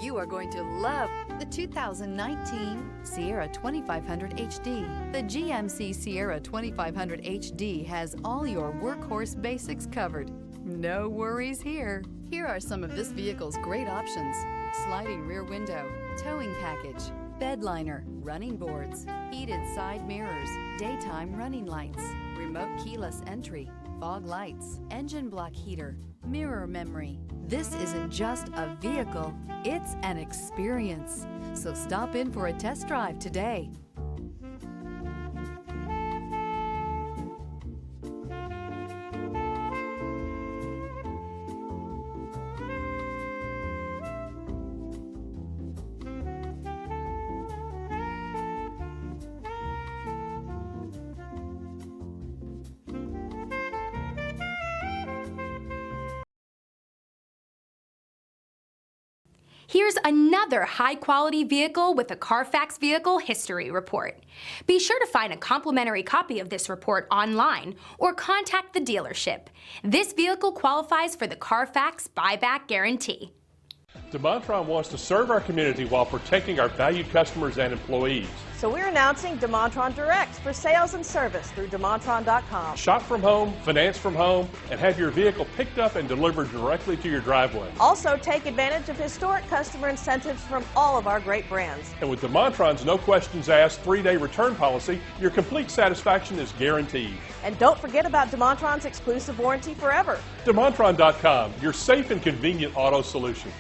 You are going to love the 2019 Sierra 2500 HD. The GMC Sierra 2500 HD has all your workhorse basics covered. No worries here. Here are some of this vehicle's great options: sliding rear window, towing package, bed liner, running boards, heated side mirrors, daytime running lights, remote keyless entry, fog lights, engine block heater, mirror memory. This isn't just a vehicle, it's an experience. So stop in for a test drive today. Here's another high-quality vehicle with a Carfax Vehicle History Report. Be sure to find a complimentary copy of this report online or contact the dealership. This vehicle qualifies for the Carfax Buyback Guarantee. DeMontrond wants to serve our community while protecting our valued customers and employees. So we're announcing DeMontrond Direct for sales and service through DeMontrond.com. Shop from home, finance from home, and have your vehicle picked up and delivered directly to your driveway. Also, take advantage of historic customer incentives from all of our great brands. And with DeMontrond's no questions asked 3-day return policy, your complete satisfaction is guaranteed. And don't forget about DeMontrond's exclusive warranty forever. DeMontrond.com, your safe and convenient auto solution.